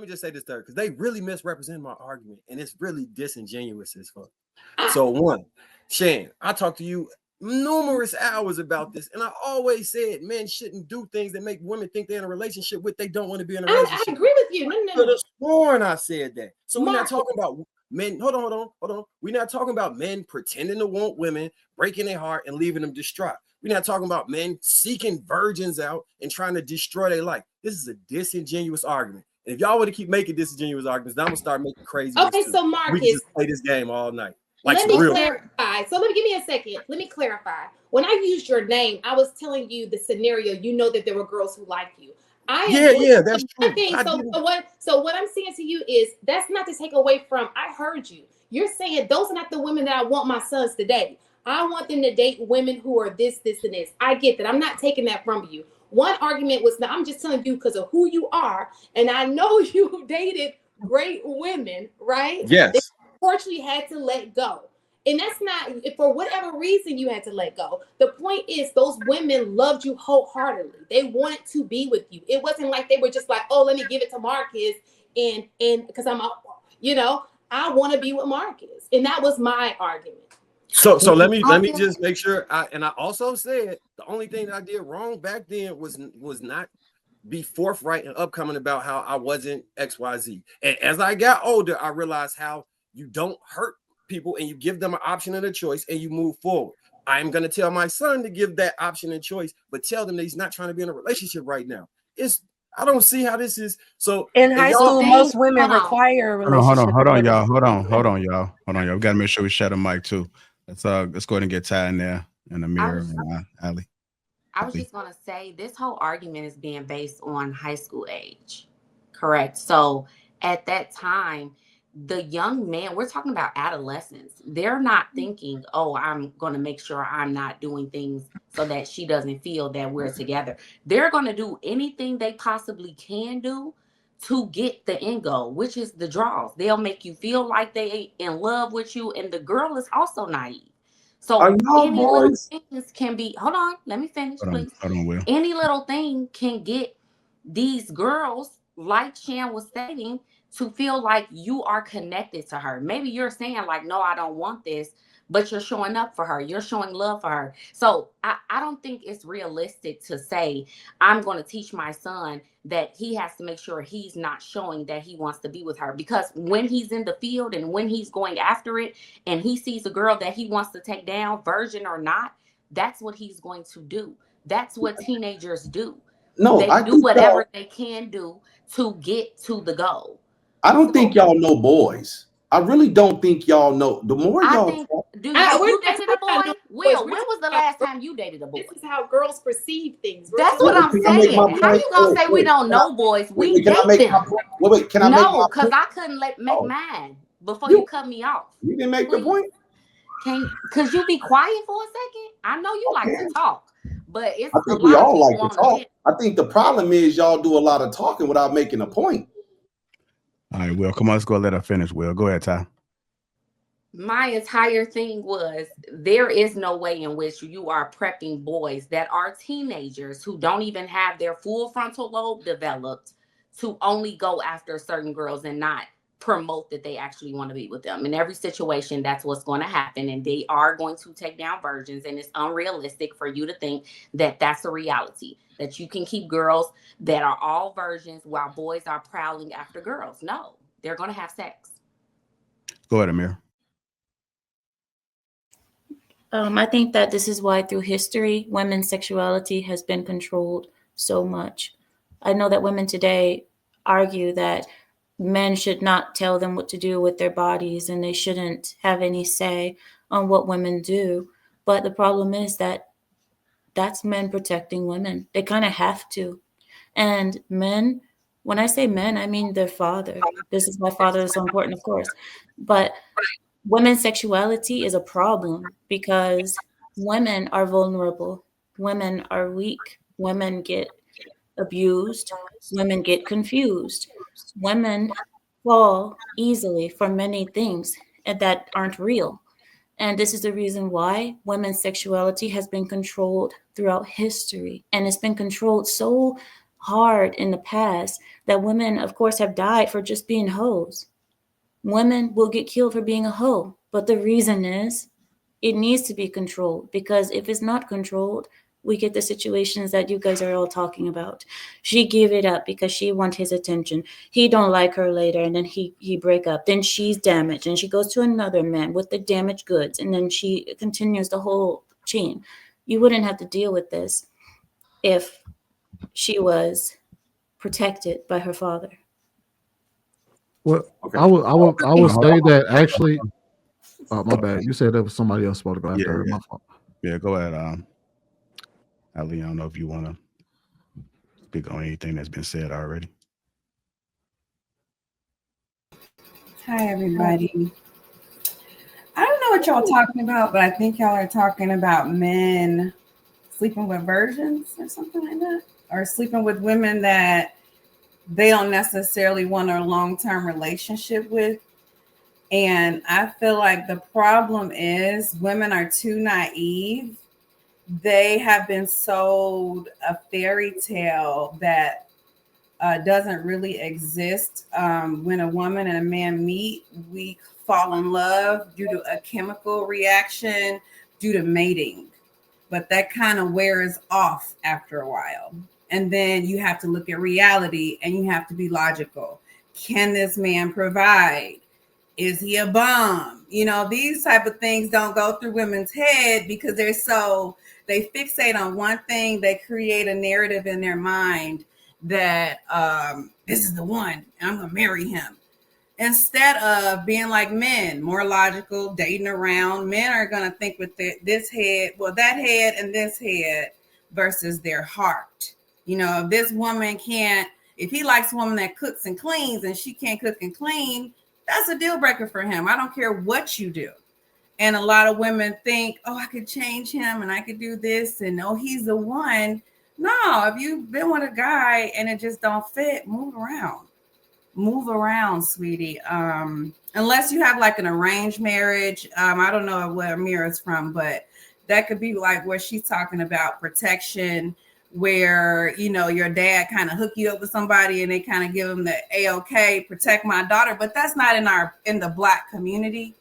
let me just say this third, because they really misrepresent my argument, and it's really disingenuous as fuck. So one, Shan, I talked to you numerous hours about this, and I always said men shouldn't do things that make women think they're in a relationship with they don't want to be in a relationship. I agree with you. No. Could have sworn I said that. So we're not talking about men. Hold on. We're not talking about men pretending to want women, breaking their heart, and leaving them distraught. We're not talking about men seeking virgins out and trying to destroy their life. This is a disingenuous argument. And if y'all want to keep making disingenuous arguments, then I'm gonna start making crazy. Okay, so Marcus, we can just play this game all night. Like let me clarify. So give me a second. Let me clarify. When I used your name, I was telling you the scenario. You know that there were girls who like you. Yeah, that's true. So what I'm saying to you is that's not to take away from. I heard you. You're saying those are not the women that I want my sons to date. I want them to date women who are this, and this. I get that. I'm not taking that from you. One argument was that I'm just telling you because of who you are, and I know you dated great women, right? Yes. They unfortunately had to let go. And that's not, for whatever reason you had to let go. The point is those women loved you wholeheartedly. They wanted to be with you. It wasn't like they were just like, oh, let me give it to Marcus and because I want to be with Marcus. And that was my argument. So let me just make sure. I also said the only thing that I did wrong back then was not be forthright and upcoming about how I wasn't XYZ. And as I got older, I realized how you don't hurt people and you give them an option and a choice and you move forward. I'm going to tell my son to give that option and choice, but tell them that he's not trying to be in a relationship right now. I don't see how this is. So in high school, most women require a relationship. Hold on, y'all. We got to make sure we shut the mic too. Let's go ahead and get Ty in there and Ameera and Ali. I was just going to say this whole argument is being based on high school age, correct? So at that time, the young man, we're talking about adolescents. They're not thinking, oh, I'm going to make sure I'm not doing things so that she doesn't feel that we're together. They're going to do anything they possibly can do to get the end goal, which is the draws. They'll make you feel like they in love with you. And the girl is also naive. So any little things can be, hold on, let me finish, please. Hold on, Will. Any little thing can get these girls, like Shan was stating, to feel like you are connected to her. Maybe you're saying like, no, I don't want this, but you're showing up for her. You're showing love for her. So I don't think it's realistic to say, I'm going to teach my son that he has to make sure he's not showing that he wants to be with her. Because when he's in the field and when he's going after it and he sees a girl that he wants to take down, virgin or not, that's what he's going to do. That's what teenagers do. They do whatever they can do to get to the goal. I don't think y'all know boys. I really don't think y'all know. The more y'all you dated a boy? Will, when was the last time you dated a boy? This is how girls perceive things. That's what I'm saying. How you gonna say we don't know boys? We date them. Wait, can I make my point? No, because I couldn't make mine before you cut me off. You didn't make the point? Could you be quiet for a second? I know you like to talk, but it's I think we all like to talk. I think the problem is y'all do a lot of talking without making a point. All right, Will, come on, let's go let her finish. Will, go ahead, Ty. My entire thing was there is no way in which you are prepping boys that are teenagers who don't even have their full frontal lobe developed to only go after certain girls and not promote that they actually want to be with them. In every situation, that's what's going to happen. And they are going to take down virgins. And it's unrealistic for you to think that that's a reality, that you can keep girls that are all virgins while boys are prowling after girls. No, they're going to have sex. Go ahead, Ameera. I think that this is why through history, women's sexuality has been controlled so much. I know that women today argue that men should not tell them what to do with their bodies and they shouldn't have any say on what women do. But the problem is that that's men protecting women. They kind of have to. And men, when I say men, I mean their father. This is why father is so important, of course. But women's sexuality is a problem because women are vulnerable. Women are weak. Women get abused. Women get confused. Women fall easily for many things that aren't real. And this is the reason why women's sexuality has been controlled throughout history. And it's been controlled so hard in the past that women, of course, have died for just being hoes. Women will get killed for being a hoe. But the reason is it needs to be controlled, because if it's not controlled, we get the situations that you guys are all talking about. She give it up because she want his attention. He don't like her later, and then he break up. Then she's damaged, and she goes to another man with the damaged goods, and then she continues the whole chain. You wouldn't have to deal with this if she was protected by her father. Well, Okay. I will say that actually. on. Oh, my bad. You said there was somebody else supposed to go after her. Yeah. My fault. Yeah, go ahead. Ali, I don't know if you want to speak on anything that's been said already. Hi, everybody. I don't know what y'all talking about, but I think y'all are talking about men sleeping with virgins or something like that, or sleeping with women that they don't necessarily want a long-term relationship with. And I feel like the problem is women are too naive. They have been sold a fairy tale that doesn't really exist. When a woman and a man meet, we fall in love due to a chemical reaction, due to mating. But that kind of wears off after a while. And then you have to look at reality and you have to be logical. Can this man provide? Is he a bum? You know, these type of things don't go through women's head because they fixate on one thing. They create a narrative in their mind that this is the one, and I'm gonna marry him. Instead of being like men, more logical, dating around, men are gonna think with that head and this head versus their heart. You know, if this woman if he likes a woman that cooks and cleans and she can't cook and clean, that's a deal breaker for him. I don't care what you do. And a lot of women think, oh, I could change him and I could do this, and oh, he's the one. No, if you've been with a guy and it just don't fit, move around, sweetie. Unless you have like an arranged marriage. I don't know where Ameera's from, but that could be like where she's talking about protection, where, you know, your dad kind of hook you up with somebody and they kind of give them the A-OK, protect my daughter. But that's not in the Black community.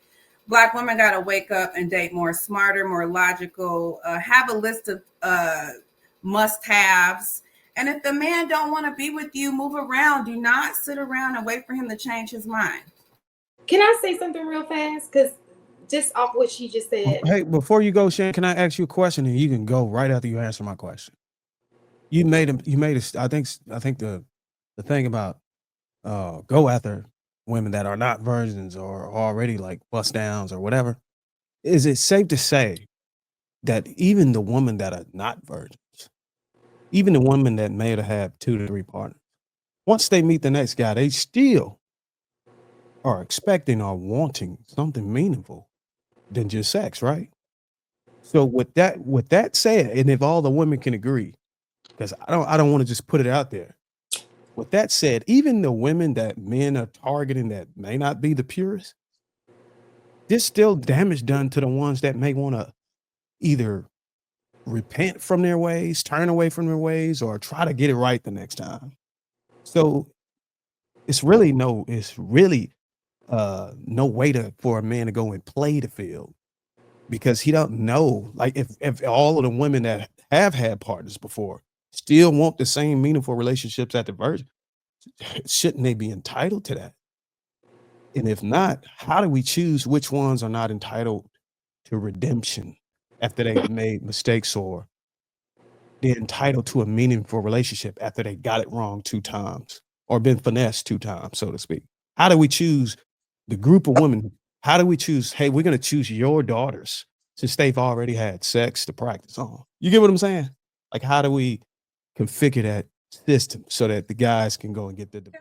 Black women got to wake up and date more smarter, more logical, have a list of must-haves. And if the man don't want to be with you, move around. Do not sit around and wait for him to change his mind. Can I say something real fast? Because just off what she just said. Hey, before you go, Shan, can I ask you a question, and you can go right after you answer my question? You made I think the thing about go after women that are not virgins or already like bust downs or whatever. Is it safe to say that even the women that are not virgins, even the women that may have 2 to 3 partners, once they meet the next guy, they still are expecting or wanting something meaningful than just sex, right? So with that said, and if all the women can agree, because I don't want to just put it out there. With that said, even the women that men are targeting that may not be the purest, there's still damage done to the ones that may want to either repent from their ways, turn away from their ways, or try to get it right the next time. So it's really no way for a man to go and play the field, because he don't know. Like if all of the women that have had partners before still want the same meaningful relationships at the virgin, shouldn't they be entitled to that? And if not, how do we choose which ones are not entitled to redemption after they've made mistakes, or they're entitled to a meaningful relationship after they got it wrong 2 times or been finessed 2 times, so to speak? How do we choose the group of women? How do we choose, hey, we're going to choose your daughters since they've already had sex to practice on? You get what I'm saying? Like, how do we configure that system so that the guys can go and get the